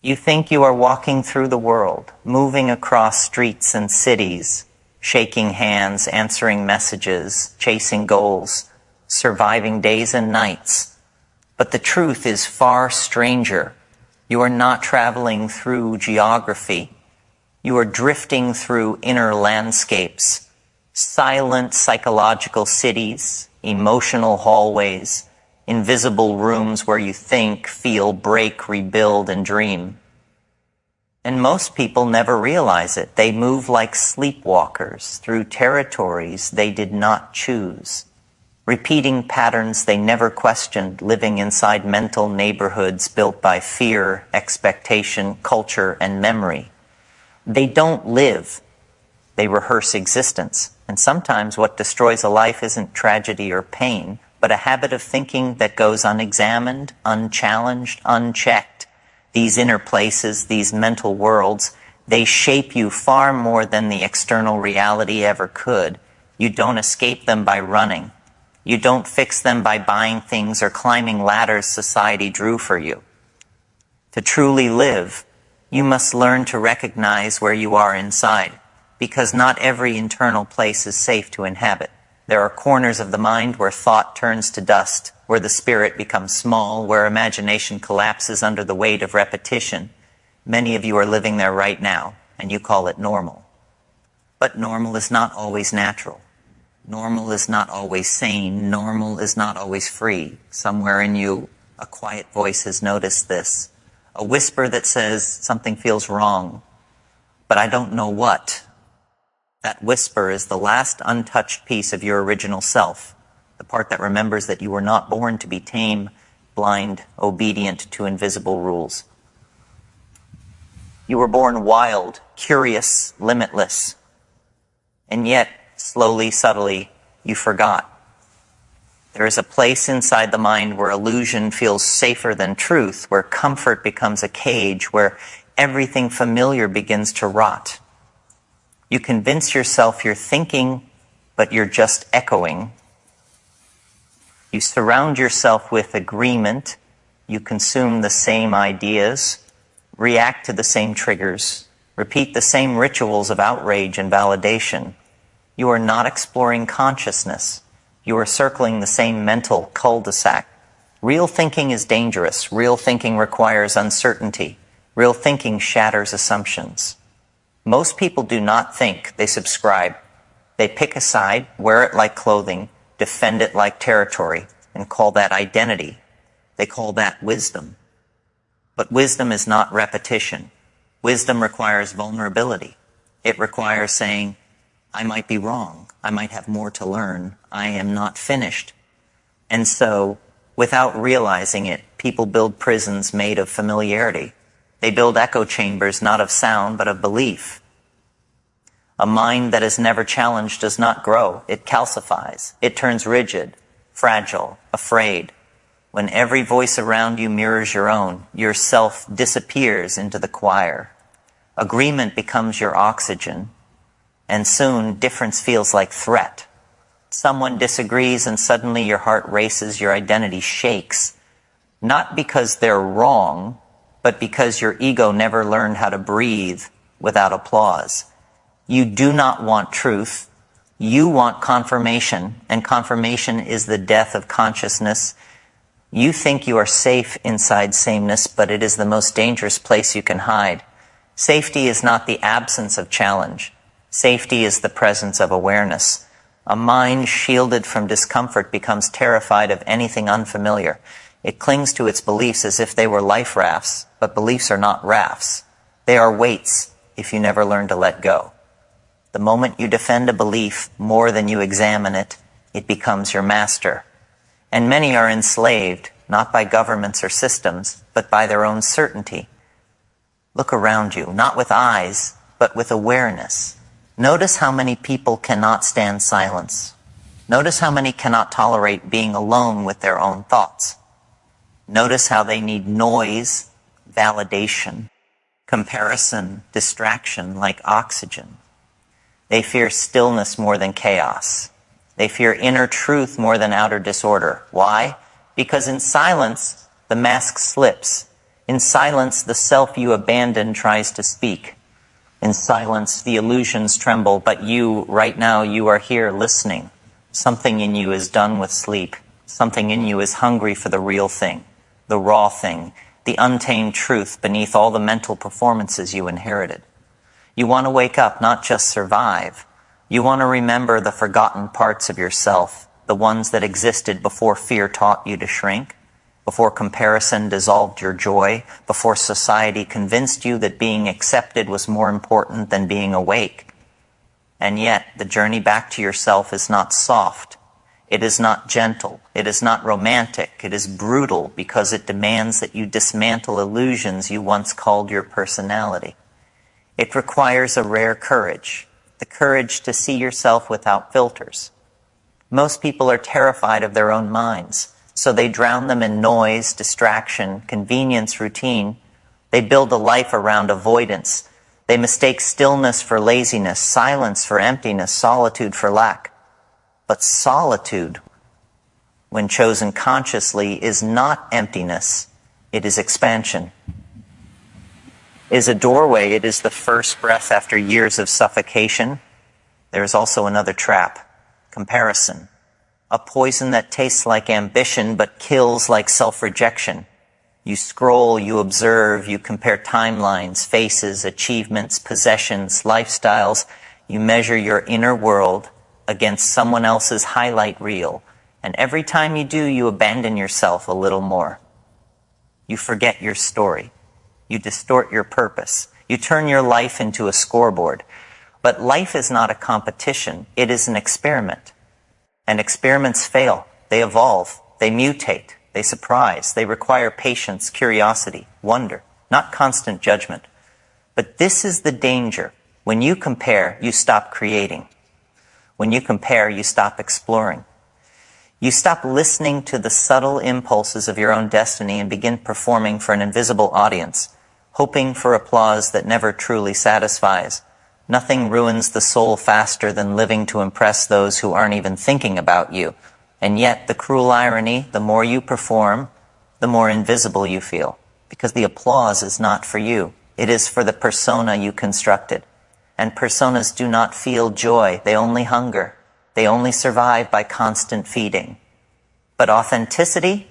You think you are walking through the world, moving across streets and cities, shaking hands, answering messages, chasing goals, surviving days and nights. But the truth is far stranger. You are not traveling through geography. You are drifting through inner landscapes, silent psychological cities, emotional hallways, invisible rooms where you think, feel, break, rebuild, and dream. And most people never realize it. They move like sleepwalkers through territories they did not choose, repeating patterns they never questioned, living inside mental neighborhoods built by fear, expectation, culture, and memory. They don't live. They rehearse existence. And sometimes what destroys a life isn't tragedy or pain, but a habit of thinking that goes unexamined, unchallenged, unchecked. These inner places, these mental worlds, they shape you far more than the external reality ever could. You don't escape them by running. You don't fix them by buying things or climbing ladders society drew for you. To truly live, you must learn to recognize where you are inside, because not every internal place is safe to inhabit. There are corners of the mind where thought turns to dust, where the spirit becomes small, where imagination collapses under the weight of repetition. Many of you are living there right now, and you call it normal. But normal is not always natural. Normal is not always sane. Normal is not always free. Somewhere in you, a quiet voice has noticed this. A whisper that says something feels wrong, but I don't know what. That whisper is the last untouched piece of your original self, the part that remembers that you were not born to be tame, blind, obedient to invisible rules. You were born wild, curious, limitless, and yet, slowly, subtly, you forgot. There is a place inside the mind where illusion feels safer than truth, where comfort becomes a cage, where everything familiar begins to rot. You convince yourself you're thinking, but you're just echoing. You surround yourself with agreement. You consume the same ideas, react to the same triggers, repeat the same rituals of outrage and validation. You are not exploring consciousness. You are circling the same mental cul-de-sac. Real thinking is dangerous. Real thinking requires uncertainty. Real thinking shatters assumptions. Most people do not think, they subscribe. They pick a side, wear it like clothing, defend it like territory, and call that identity. They call that wisdom. But wisdom is not repetition. Wisdom requires vulnerability. It requires saying, I might be wrong. I might have more to learn. I am not finished. And so, without realizing it, people build prisons made of familiarity. They build echo chambers not of sound, but of belief. A mind that is never challenged does not grow. It calcifies. It turns rigid, fragile, afraid. When every voice around you mirrors your own, your self disappears into the choir. Agreement becomes your oxygen, and soon difference feels like threat. Someone disagrees and suddenly your heart races, your identity shakes. Not because they're wrong, but because your ego never learned how to breathe without applause. You do not want truth. You want confirmation, and confirmation is the death of consciousness. You think you are safe inside sameness, but it is the most dangerous place you can hide. Safety is not the absence of challenge. Safety is the presence of awareness. A mind shielded from discomfort becomes terrified of anything unfamiliar. It clings to its beliefs as if they were life rafts, but beliefs are not rafts. They are weights if you never learn to let go. The moment you defend a belief more than you examine it, it becomes your master. And many are enslaved, not by governments or systems, but by their own certainty. Look around you, not with eyes, but with awareness. Notice how many people cannot stand silence. Notice how many cannot tolerate being alone with their own thoughts. Notice how they need noise, validation, comparison, distraction like oxygen. They fear stillness more than chaos. They fear inner truth more than outer disorder. Why? Because in silence, the mask slips. In silence, the self you abandoned tries to speak. In silence, the illusions tremble, but you, right now, you are here listening. Something in you is done with sleep. Something in you is hungry for the real thing, the raw thing, the untamed truth beneath all the mental performances you inherited. You want to wake up, not just survive. You want to remember the forgotten parts of yourself, the ones that existed before fear taught you to shrink, before comparison dissolved your joy, before society convinced you that being accepted was more important than being awake. And yet, the journey back to yourself is not soft. It is not gentle. It is not romantic. It is brutal because it demands that you dismantle illusions you once called your personality. It requires a rare courage, the courage to see yourself without filters. Most people are terrified of their own minds, so they drown them in noise, distraction, convenience, routine. They build a life around avoidance. They mistake stillness for laziness, silence for emptiness, solitude for lack. But solitude, when chosen consciously, is not emptiness. It is expansion. It is a doorway. It is the first breath after years of suffocation. There is also another trap, comparison. A poison that tastes like ambition but kills like self-rejection. You scroll, you observe, you compare timelines, faces, achievements, possessions, lifestyles. You measure your inner world against someone else's highlight reel. And every time you do, you abandon yourself a little more. You forget your story. You distort your purpose. You turn your life into a scoreboard. But life is not a competition. It is an experiment. And experiments fail. They evolve. They mutate. They surprise. They require patience, curiosity, wonder, not constant judgment. But this is the danger. When you compare, you stop creating. When you compare, you stop exploring. You stop listening to the subtle impulses of your own destiny and begin performing for an invisible audience, hoping for applause that never truly satisfies. Nothing ruins the soul faster than living to impress those who aren't even thinking about you. And yet, the cruel irony, the more you perform, the more invisible you feel. Because the applause is not for you. It is for the persona you constructed. And personas do not feel joy. They only hunger. They only survive by constant feeding. But authenticity?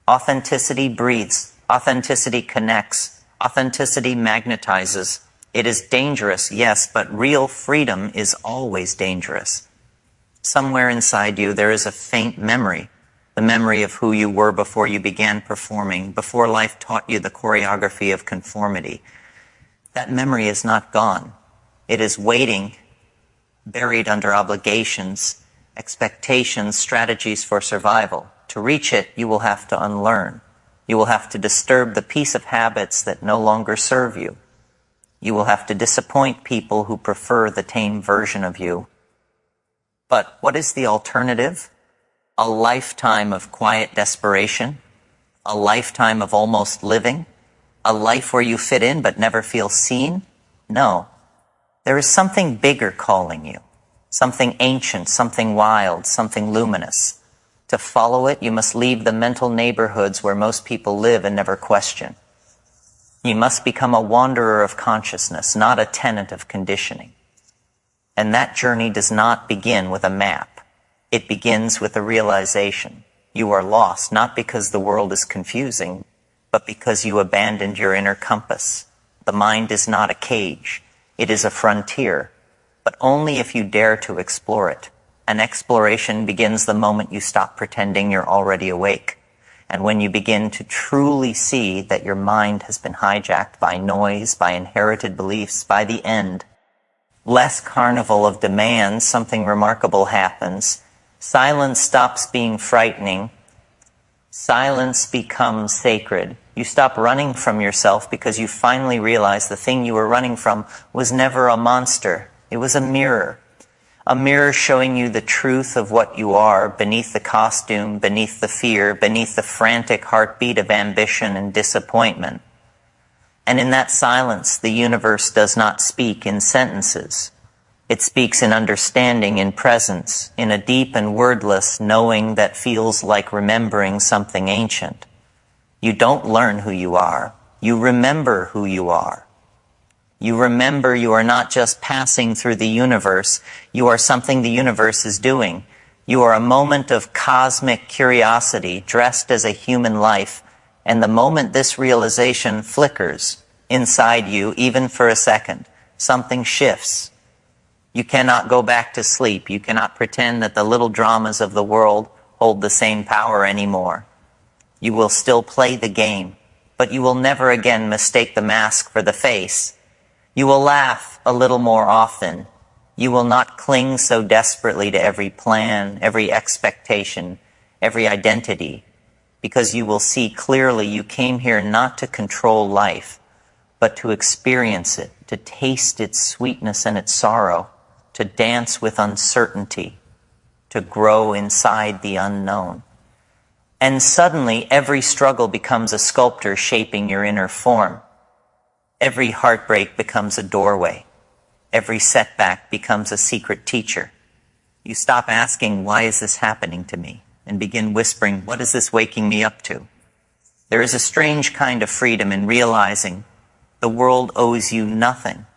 Authenticity breathes. Authenticity connects. Authenticity magnetizes. It is dangerous, yes, but real freedom is always dangerous. Somewhere inside you there is a faint memory, the memory of who you were before you began performing, before life taught you the choreography of conformity. That memory is not gone. It is waiting, buried under obligations, expectations, strategies for survival. To reach it, you will have to unlearn. You will have to disturb the piece of habits that no longer serve you. You will have to disappoint people who prefer the tame version of you. But what is the alternative? A lifetime of quiet desperation? A lifetime of almost living? A life where you fit in but never feel seen? No. There is something bigger calling you. Something ancient, something wild, something luminous. To follow it, you must leave the mental neighborhoods where most people live and never question. You must become a wanderer of consciousness, not a tenant of conditioning. And that journey does not begin with a map. It begins with a realization. You are lost, not because the world is confusing, but because you abandoned your inner compass. The mind is not a cage. It is a frontier, but only if you dare to explore it. An exploration begins the moment you stop pretending you're already awake. And when you begin to truly see that your mind has been hijacked by noise, by inherited beliefs, by the end, less carnival of demands, something remarkable happens. Silence stops being frightening. Silence becomes sacred. You stop running from yourself because you finally realize the thing you were running from was never a monster. It was a mirror. A mirror showing you the truth of what you are beneath the costume, beneath the fear, beneath the frantic heartbeat of ambition and disappointment. And in that silence, the universe does not speak in sentences. It speaks in understanding, in presence, in a deep and wordless knowing that feels like remembering something ancient. You don't learn who you are. You remember who you are. You remember you are not just passing through the universe. You are something the universe is doing. You are a moment of cosmic curiosity dressed as a human life, and the moment this realization flickers inside you, even for a second, something shifts. You cannot go back to sleep. You cannot pretend that the little dramas of the world hold the same power anymore. You will still play the game, but you will never again mistake the mask for the face. You will laugh a little more often. You will not cling so desperately to every plan, every expectation, every identity, because you will see clearly you came here not to control life, but to experience it, to taste its sweetness and its sorrow, to dance with uncertainty, to grow inside the unknown. And suddenly every struggle becomes a sculptor shaping your inner form. Every heartbreak becomes a doorway. Every setback becomes a secret teacher. You stop asking, why is this happening to me? And begin whispering, what is this waking me up to? There is a strange kind of freedom in realizing the world owes you nothing.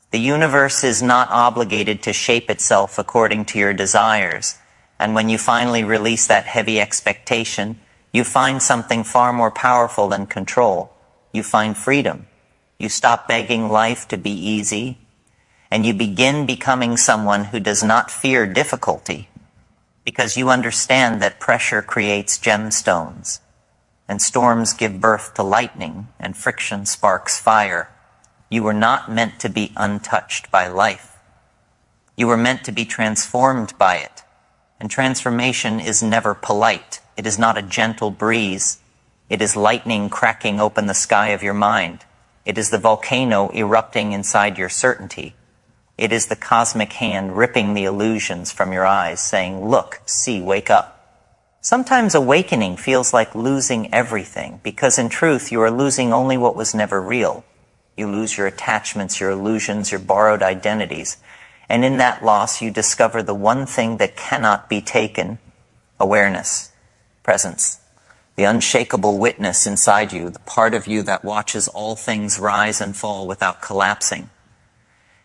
The universe is not obligated to shape itself according to your desires. And when you finally release that heavy expectation, you find something far more powerful than control. You find freedom. You stop begging life to be easy, and you begin becoming someone who does not fear difficulty, because you understand that pressure creates gemstones, and storms give birth to lightning, and friction sparks fire. You were not meant to be untouched by life. You were meant to be transformed by it, and transformation is never polite. It is not a gentle breeze. It is lightning cracking open the sky of your mind. It is the volcano erupting inside your certainty. It is the cosmic hand ripping the illusions from your eyes, saying, look, see, wake up. Sometimes awakening feels like losing everything, because in truth you are losing only what was never real. You lose your attachments, your illusions, your borrowed identities. And in that loss you discover the one thing that cannot be taken: awareness, presence. The unshakable witness inside you, the part of you that watches all things rise and fall without collapsing.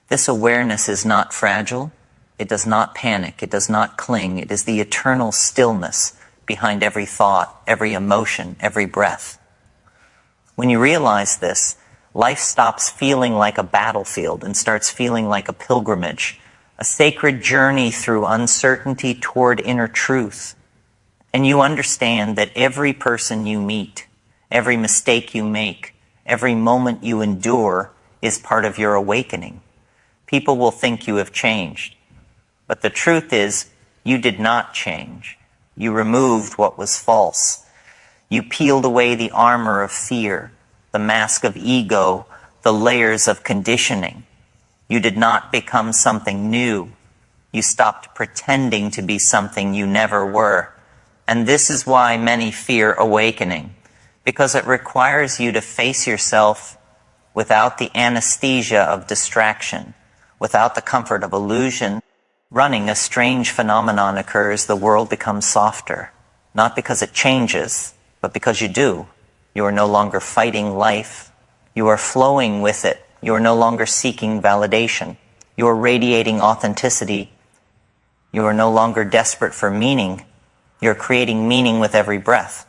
This awareness is not fragile. It does not panic. It does not cling. It is the eternal stillness behind every thought, every emotion, every breath. When you realize this, life stops feeling like a battlefield and starts feeling like a pilgrimage, a sacred journey through uncertainty toward inner truth. And you understand that every person you meet, every mistake you make, every moment you endure is part of your awakening. People will think you have changed. But the truth is, you did not change. You removed what was false. You peeled away the armor of fear, the mask of ego, the layers of conditioning. You did not become something new. You stopped pretending to be something you never were. And this is why many fear awakening, because it requires you to face yourself without the anesthesia of distraction, without the comfort of illusion. Running, a strange phenomenon occurs. The world becomes softer, not because it changes, but because you do. You are no longer fighting life. You are flowing with it. You are no longer seeking validation. You are radiating authenticity. You are no longer desperate for meaning. You're creating meaning with every breath.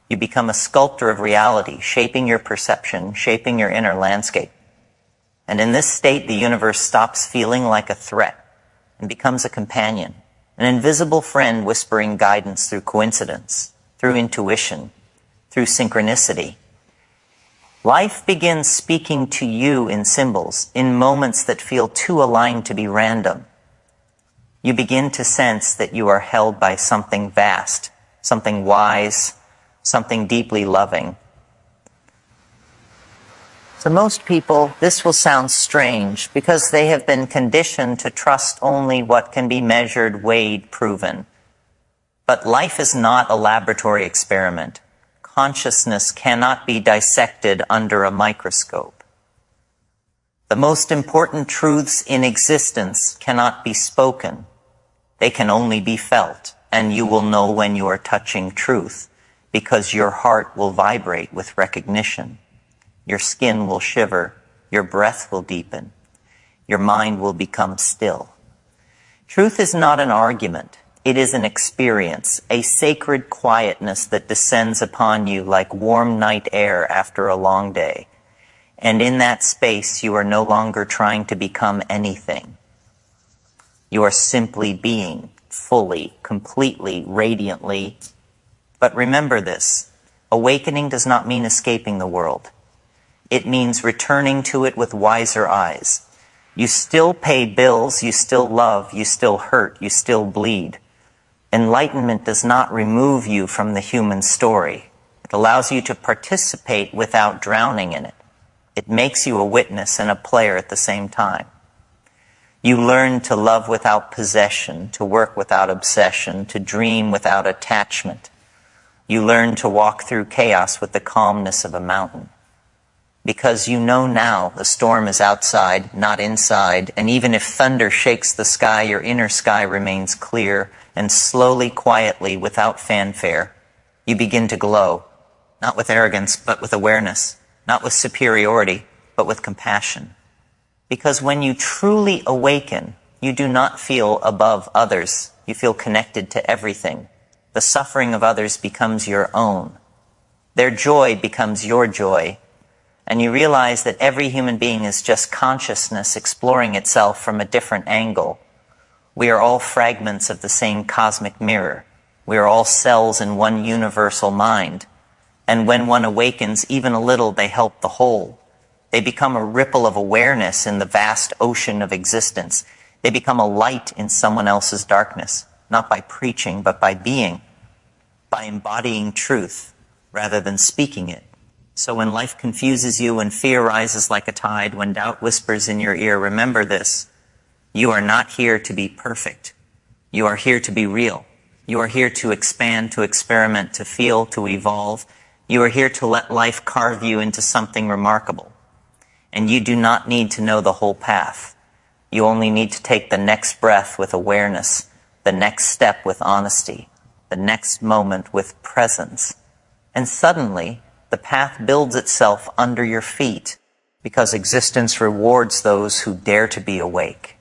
You become a sculptor of reality, shaping your perception, shaping your inner landscape. And in this state, the universe stops feeling like a threat and becomes a companion, an invisible friend whispering guidance through coincidence, through intuition, through synchronicity. Life begins speaking to you in symbols, in moments that feel too aligned to be random. You begin to sense that you are held by something vast, something wise, something deeply loving. To most people, this will sound strange because they have been conditioned to trust only what can be measured, weighed, proven. But life is not a laboratory experiment. Consciousness cannot be dissected under a microscope. The most important truths in existence cannot be spoken. They can only be felt, and you will know when you are touching truth. because your heart will vibrate with recognition. Your skin will shiver, your breath will deepen, your mind will become still. Truth is not an argument. It is an experience, a sacred quietness that descends upon you like warm night air after a long day. And in that space, you are no longer trying to become anything. You are simply being, fully, completely, radiantly. But remember this, awakening does not mean escaping the world. It means returning to it with wiser eyes. You still pay bills, you still love, you still hurt, you still bleed. Enlightenment does not remove you from the human story. It allows you to participate without drowning in it. It makes you a witness and a player at the same time. You learn to love without possession, to work without obsession, to dream without attachment. You learn to walk through chaos with the calmness of a mountain. Because you know now the storm is outside, not inside, and even if thunder shakes the sky, your inner sky remains clear, and slowly, quietly, without fanfare, you begin to glow, not with arrogance, but with awareness, not with superiority, but with compassion. Because when you truly awaken, you do not feel above others, you feel connected to everything. The suffering of others becomes your own. Their joy becomes your joy. And you realize that every human being is just consciousness exploring itself from a different angle. We are all fragments of the same cosmic mirror. We are all cells in one universal mind. And when one awakens even a little, they help the whole. They become a ripple of awareness in the vast ocean of existence. They become a light in someone else's darkness, not by preaching, but by being, by embodying truth rather than speaking it. So when life confuses you, when fear rises like a tide, when doubt whispers in your ear, remember this. You are not here to be perfect. You are here to be real. You are here to expand, to experiment, to feel, to evolve. You are here to let life carve you into something remarkable. And you do not need to know the whole path. You only need to take the next breath with awareness, the next step with honesty, the next moment with presence. And suddenly, the path builds itself under your feet because existence rewards those who dare to be awake.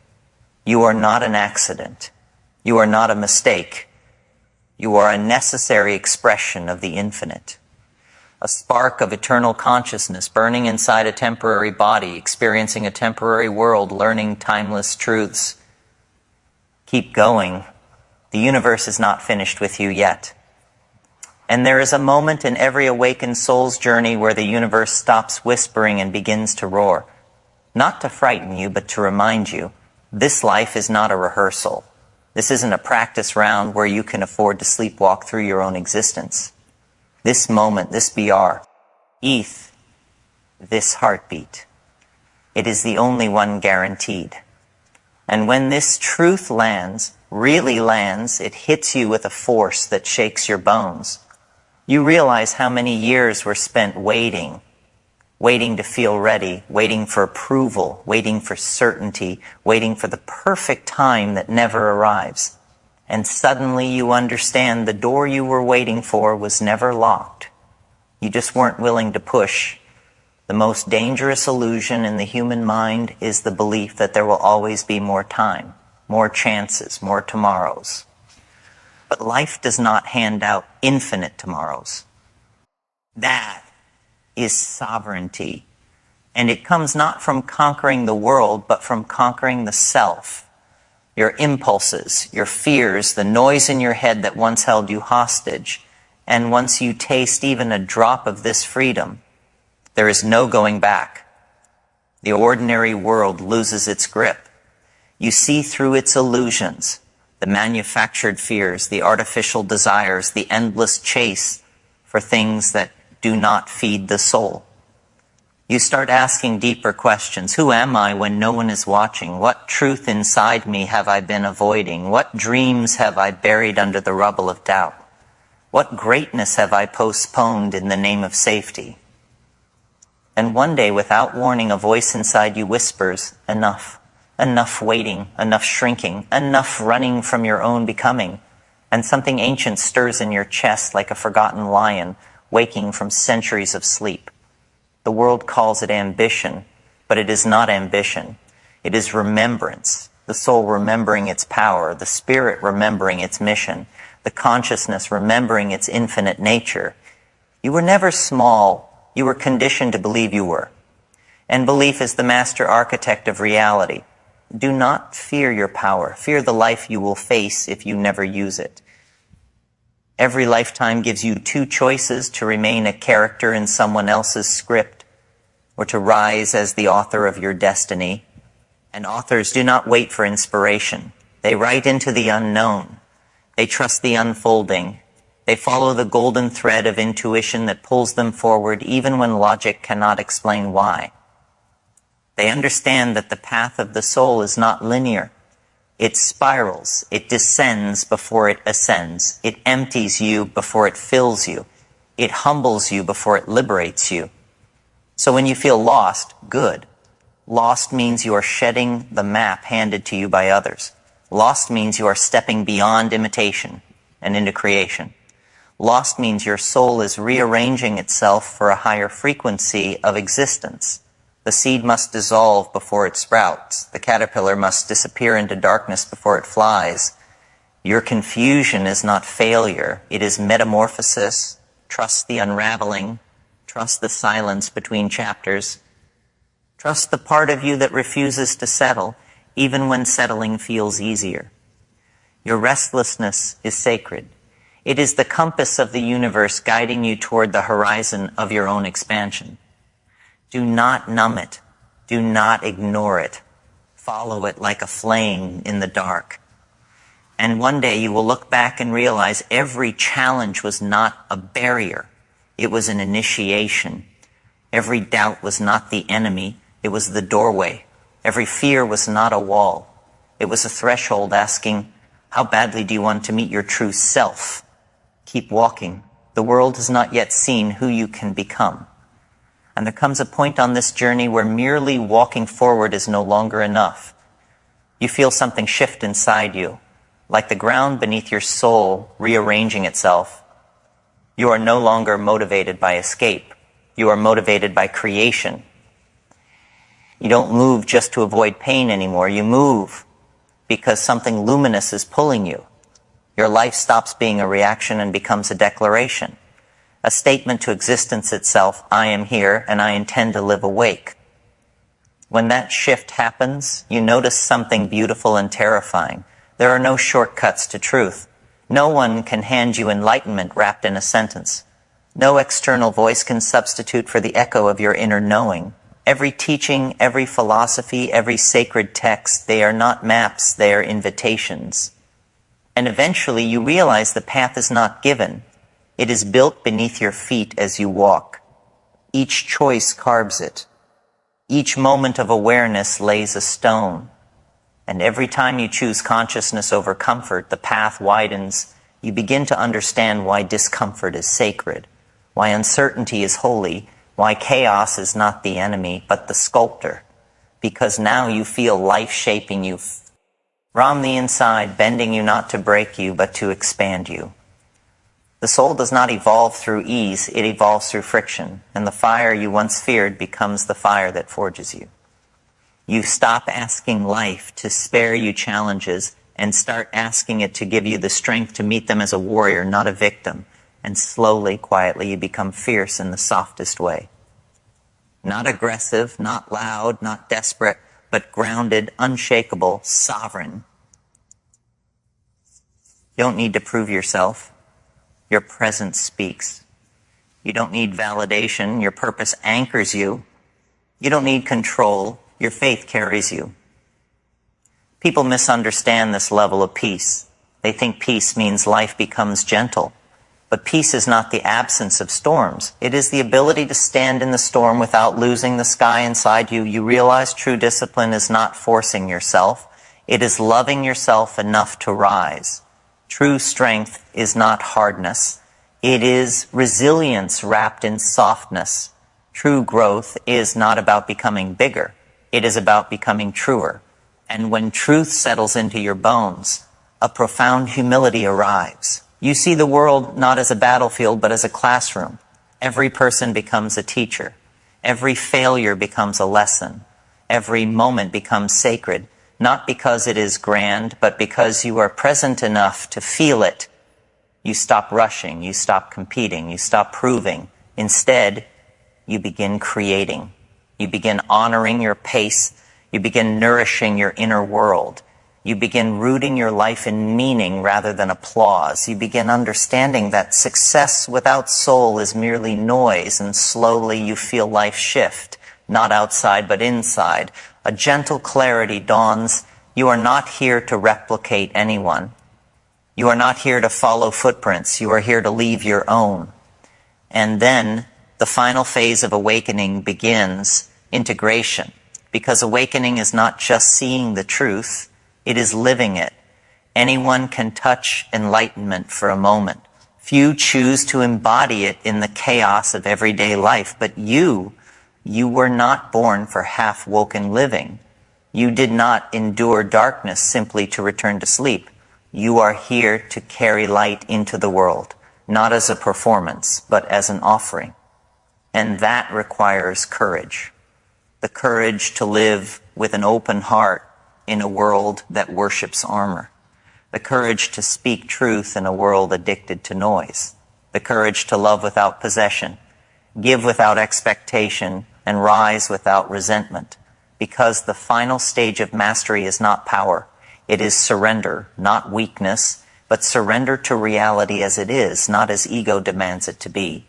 You are not an accident. You are not a mistake. You are a necessary expression of the infinite. A spark of eternal consciousness burning inside a temporary body, experiencing a temporary world, learning timeless truths. Keep going. The universe is not finished with you yet. And there is a moment in every awakened soul's journey where the universe stops whispering and begins to roar. Not to frighten you, but to remind you, this life is not a rehearsal. This isn't a practice round where you can afford to sleepwalk through your own existence. This moment, this BR, ETH, this heartbeat, it is the only one guaranteed. And when this truth lands, really lands, it hits you with a force that shakes your bones. You realize how many years were spent waiting to feel ready, waiting for approval, waiting for certainty, waiting for the perfect time that never arrives. And suddenly you understand the door you were waiting for was never locked. You just weren't willing to push. The most dangerous illusion in the human mind is the belief that there will always be more time, more chances, more tomorrows. But life does not hand out infinite tomorrows. That is sovereignty. And it comes not from conquering the world, but from conquering the self. Your impulses, your fears, the noise in your head that once held you hostage. And once you taste even a drop of this freedom, there is no going back. The ordinary world loses its grip. You see through its illusions, the manufactured fears, the artificial desires, the endless chase for things that do not feed the soul. You start asking deeper questions. Who am I when no one is watching? What truth inside me have I been avoiding? What dreams have I buried under the rubble of doubt? What greatness have I postponed in the name of safety? And one day, without warning, a voice inside you whispers, enough. Enough waiting, enough shrinking, enough running from your own becoming. and something ancient stirs in your chest like a forgotten lion waking from centuries of sleep. The world calls it ambition, but it is not ambition. It is remembrance, the soul remembering its power, the spirit remembering its mission, the consciousness remembering its infinite nature. You were never small, you were conditioned to believe you were. And belief is the master architect of reality. Do not fear your power. Fear the life you will face if you never use it. Every lifetime gives you two choices: to remain a character in someone else's script, or to rise as the author of your destiny. And authors do not wait for inspiration. They write into the unknown. They trust the unfolding. They follow the golden thread of intuition that pulls them forward even when logic cannot explain why. They understand that the path of the soul is not linear. It spirals. It descends before it ascends. It empties you before it fills you. It humbles you before it liberates you. So when you feel lost, good. Lost means you are shedding the map handed to you by others. Lost means you are stepping beyond imitation and into creation. Lost means your soul is rearranging itself for a higher frequency of existence. The seed must dissolve before it sprouts. The caterpillar must disappear into darkness before it flies. Your confusion is not failure. It is metamorphosis. Trust the unraveling. Trust the silence between chapters. Trust the part of you that refuses to settle, even when settling feels easier. Your restlessness is sacred. It is the compass of the universe guiding you toward the horizon of your own expansion. Do not numb it. Do not ignore it. Follow it like a flame in the dark. And one day you will look back and realize every challenge was not a barrier. It was an initiation. Every doubt was not the enemy. It was the doorway. Every fear was not a wall. It was a threshold asking, how badly do you want to meet your true self? Keep walking. The world has not yet seen who you can become. And there comes a point on this journey where merely walking forward is no longer enough. You feel something shift inside you, like the ground beneath your soul rearranging itself. You are no longer motivated by escape. You are motivated by creation. You don't move just to avoid pain anymore. You move because something luminous is pulling you. Your life stops being a reaction and becomes a declaration. A statement to existence itself: I am here and I intend to live awake. When that shift happens, you notice something beautiful and terrifying. There are no shortcuts to truth. No one can hand you enlightenment wrapped in a sentence. No external voice can substitute for the echo of your inner knowing. Every teaching, every philosophy, every sacred text, they are not maps, they are invitations. And eventually you realize the path is not given. It is built beneath your feet as you walk. Each choice carves it. Each moment of awareness lays a stone. And every time you choose consciousness over comfort, the path widens. You begin to understand why discomfort is sacred, why uncertainty is holy, why chaos is not the enemy, but the sculptor. Because now you feel life shaping you from the inside, bending you not to break you, but to expand you. The soul does not evolve through ease, it evolves through friction, and the fire you once feared becomes the fire that forges you. You stop asking life to spare you challenges and start asking it to give you the strength to meet them as a warrior, not a victim. And slowly, quietly, you become fierce in the softest way. Not aggressive, not loud, not desperate, but grounded, unshakable, sovereign. You don't need to prove yourself. Your presence speaks. You don't need validation. Your purpose anchors you. You don't need control. Your faith carries you. People misunderstand this level of peace. They think peace means life becomes gentle. But peace is not the absence of storms. It is the ability to stand in the storm without losing the sky inside you. You realize true discipline is not forcing yourself. It is loving yourself enough to rise. True strength is not hardness. It is resilience wrapped in softness. True growth is not about becoming bigger. It is about becoming truer. And when truth settles into your bones, a profound humility arrives. You see the world not as a battlefield, but as a classroom. Every person becomes a teacher. Every failure becomes a lesson. Every moment becomes sacred, not because it is grand, but because you are present enough to feel it. You stop rushing, you stop competing, you stop proving. Instead, you begin creating. You begin honoring your pace. You begin nourishing your inner world. You begin rooting your life in meaning rather than applause. You begin understanding that success without soul is merely noise, and slowly you feel life shift, not outside but inside. A gentle clarity dawns. You are not here to replicate anyone. You are not here to follow footprints. You are here to leave your own. And then the final phase of awakening begins, integration. Because awakening is not just seeing the truth, it is living it. Anyone can touch enlightenment for a moment. Few choose to embody it in the chaos of everyday life, but you were not born for half-woken living. You did not endure darkness simply to return to sleep. You are here to carry light into the world, not as a performance, but as an offering. And that requires courage. The courage to live with an open heart in a world that worships armor. The courage to speak truth in a world addicted to noise. The courage to love without possession, give without expectation, and rise without resentment. Because the final stage of mastery is not power. It is surrender, not weakness, but surrender to reality as it is, not as ego demands it to be.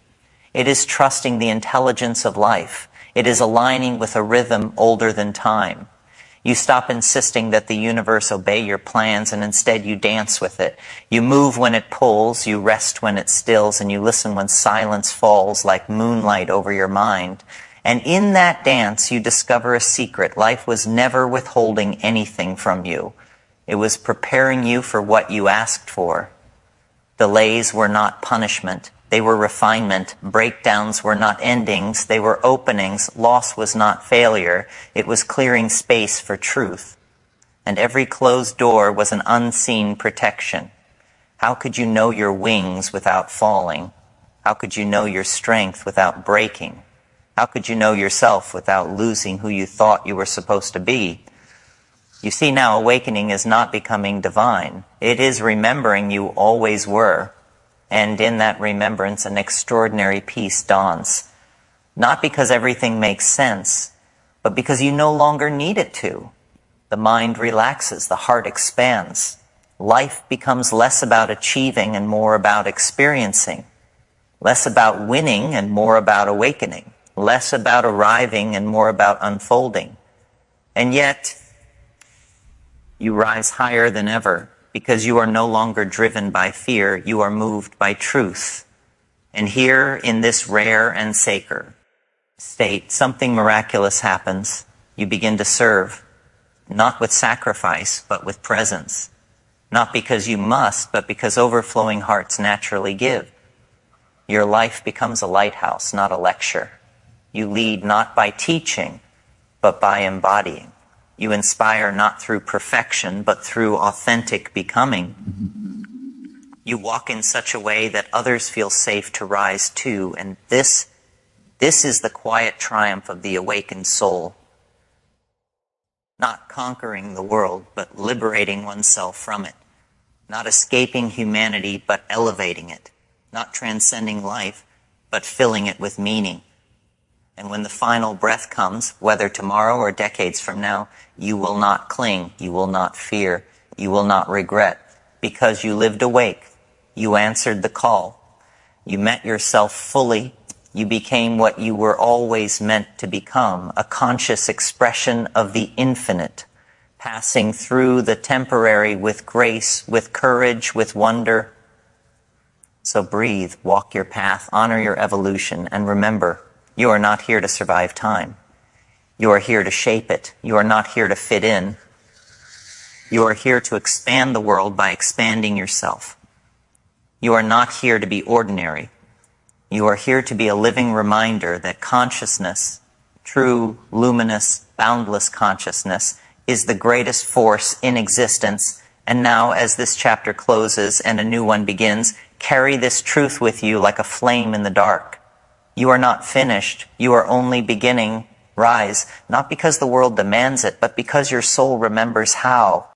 It is trusting the intelligence of life. It is aligning with a rhythm older than time. You stop insisting that the universe obey your plans, and instead you dance with it. You move when it pulls, you rest when it stills, and you listen when silence falls like moonlight over your mind. And in that dance you discover a secret. Life was never withholding anything from you. It was preparing you for what you asked for. Delays were not punishment. They were refinement. Breakdowns were not endings. They were openings. Loss was not failure. It was clearing space for truth. And every closed door was an unseen protection. How could you know your wings without falling? How could you know your strength without breaking? How could you know yourself without losing who you thought you were supposed to be? You see now, awakening is not becoming divine. It is remembering you always were. And in that remembrance, an extraordinary peace dawns. Not because everything makes sense, but because you no longer need it to. The mind relaxes, the heart expands. Life becomes less about achieving and more about experiencing. Less about winning and more about awakening. Less about arriving and more about unfolding. And yet, you rise higher than ever. Because you are no longer driven by fear, you are moved by truth. And here, in this rare and sacred state, something miraculous happens. You begin to serve, not with sacrifice, but with presence. Not because you must, but because overflowing hearts naturally give. Your life becomes a lighthouse, not a lecture. You lead not by teaching, but by embodying. You inspire not through perfection, but through authentic becoming. You walk in such a way that others feel safe to rise too, and this is the quiet triumph of the awakened soul. Not conquering the world, but liberating oneself from it. Not escaping humanity, but elevating it. Not transcending life, but filling it with meaning. And when the final breath comes, whether tomorrow or decades from now, you will not cling, you will not fear, you will not regret, because you lived awake, you answered the call, you met yourself fully, you became what you were always meant to become, a conscious expression of the infinite, passing through the temporary with grace, with courage, with wonder. So breathe, walk your path, honor your evolution, and remember, you are not here to survive time. You are here to shape it. You are not here to fit in. You are here to expand the world by expanding yourself. You are not here to be ordinary. You are here to be a living reminder that consciousness, true, luminous, boundless consciousness, is the greatest force in existence And now, as this chapter closes and a new one begins, carry this truth with you like a flame in the dark. You are not finished. You are only beginning. Rise, not because the world demands it, but because your soul remembers how.